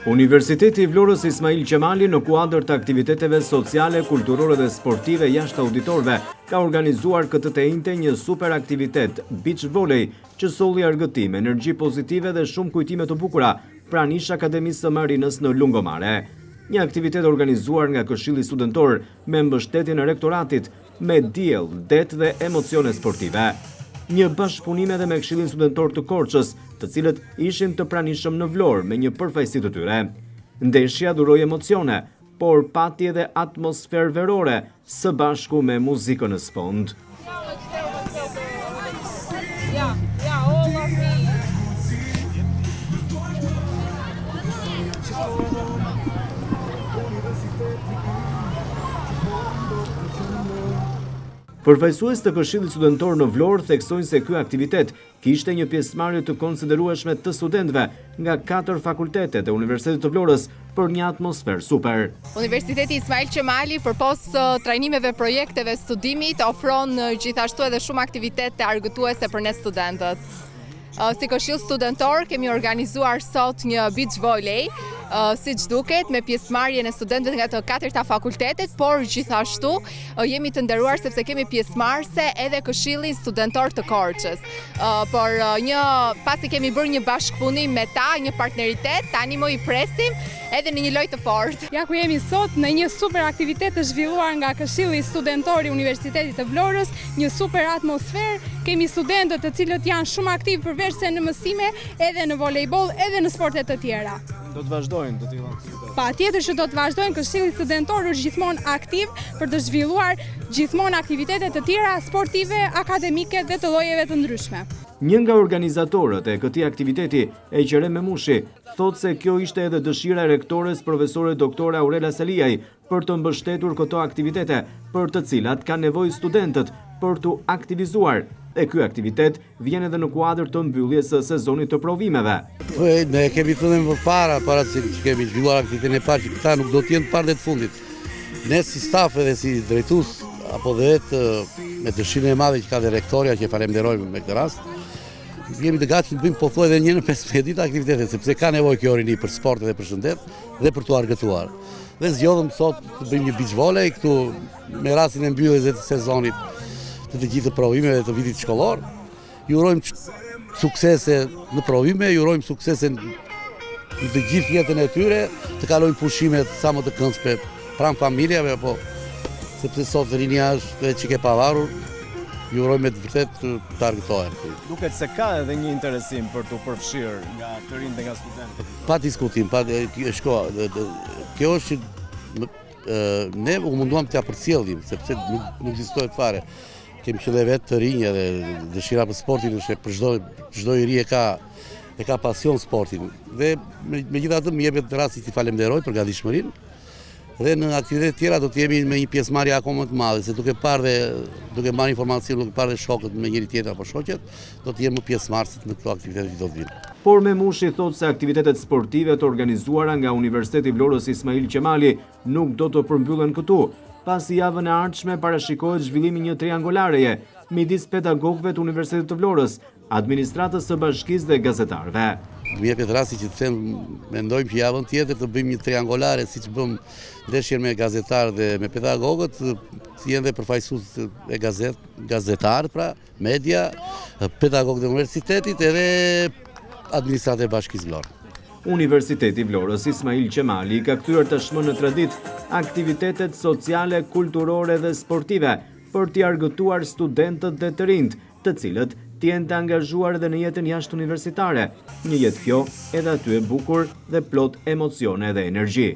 Universiteti i Vlorës Ismail Qemali në kuadër të aktiviteteve sociale, kulturore dhe sportive jashtë auditorëve ka organizuar këtë të njëjtë një super aktivitet beach volley që solli argëtim, energji pozitive dhe shumë kujtime të bukura pranë ish Akademisë së Marinës në Lungomare. Një aktivitet organizuar nga Këshilli Studentor me mbështetjen e rektoratit me diell, det dhe emocione sportive. Një bashkëpunim edhe me Këshillin Studentor të Korçës, të cilët ishin të pranishëm në Vlorë me një përfaqësi të tyre. Ndeshja duroi emocione, por pati edhe atmosferë verore, së bashku me muzikën në sfond. Përfaqësues të Këshillit Studentor në Vlorë theksojnë se ky aktivitet kishte një pjesëmarrje të konsiderueshme të studentëve nga 4 fakultetet e Universitetit të Vlorës për një atmosferë super. Universiteti Ismail Qemali përpos trajnimeve, projekteve, studimit ofron gjithashtu edhe shumë aktivitete argëtuese për ne studentët. Si Këshill Studentor kemi organizuar sot një beach volley, siç duket, me pjesëmarrjen e studentëve nga të 4 fakultetet, por gjithashtu jemi të nderuar sepse kemi pjesëmarrëse edhe Këshillin Studentor të Korçës. Por pasi kemi bërë një bashkëpunim me ta, një partneritet, tani më i presim edhe në një lojë të fortë. Ja ku jemi sot në një super aktivitet të zhvilluar nga Këshilli Studentor i Universitetit të Vlorës, një super atmosferë, kemi studentët të cilët janë shumë aktiv përveç se në mësime, edhe në volejboll, edhe në sporte të tjera. Do të vazhdojnë të tilla aktivitete? Patjetër që do të vazhdojnë. Këshilli Studentor është gjithmonë aktiv për të zhvilluar gjithmonë aktivitete të tjera sportive, akademike dhe të llojeve të ndryshme. Një nga organizatorët e këtij aktiviteti, Eqere Memushi, thotë se kjo ishte edhe dëshira e rektores profesore doktore Aurela Saliaj për të mbështetur këto aktivitete, për të cilat kanë nevojë studentët për të aktivizuar. E ky aktivitet vjen edhe në kuadër të mbylljes së sezonit të provimeve. Ne kemi thënë më para se që kemi zhvilluar aktivitetin e parë, që këta nuk do të jenë parë dhe të fundit. Ne si staf edhe si drejtues, apo dhe me dëshirën e madhe që ka dhe rektoria, që e falenderojmë me këtë rast, jemi të gatshëm të bëjmë pothuajse edhe një në 15 ditë aktivitete, sepse ka nevojë kjo rini për sport dhe për shëndet dhe për t'u argëtuar. Dhe zgjodhëm sot të bëjmë një beach volley këtu me rastin e mbylljes së sezonit të gjithë provimeve të vitit shkollor. Ju urojmë suksese në provime, ju urojmë suksese në të gjithë jetën e tyre, të kalojnë pushimet sa më të këndshme pranë familjave, po sepse sot rinia është që ke pavarur, ju urojmë të vërtet të argëtohen. Duket se ka edhe një interesim për të përfshirë nga të rinjtë dhe nga studentët. Pa diskutim, kjo është që ne u munduam t'ja përcjellim, sepse nuk ekzistohet fare. Kemi qëllë vetë të rinjë dhe dëshira për sportin, është për çdo i ri e ka pasion sportin. Dhe megjithatë më jepet rasti t'i falenderoj për gatishmërinë. Dhe në aktivitetet tjera do të jemi me një pjesëmarrje akoma të madhe, se duke marrë informacion, duke parë dhe shokët me njëri tjetër apo shoqet, do të jemi pjesëmarrësit në këto aktivitete që do të vinë. Por Memushi thotë se aktivitetet sportive të organizuara nga Universiteti i Vlorës Ismail Qemali nuk do të përmbyllen këtu. Pasi javën e ardhshme parashikohet zhvillimi një triangolareje midis pedagogëve të Universitetit të Vlorës, administratës së bashkisë dhe gazetarëve. Më jepet rasti që të them, mendojmë që javën tjetër të bëjmë një triangolare, siç bëm ndeshjen me gazetarë dhe me pedagogët, si janë dhe përfaqësues e gazetarë, pra media, pedagogët e universitetit edhe administratët e bashkisë Vlorë. Universiteti i Vlorës Ismail Qemali ka kthyer tashmë në traditë aktivitetet sociale, kulturore dhe sportive për t'i argëtuar studentët dhe të rinjt, të cilët t'jenë të angazhuar edhe në jetën jashtë universitare. Një jetë kjo edhe aty e bukur dhe plot emocione dhe energji.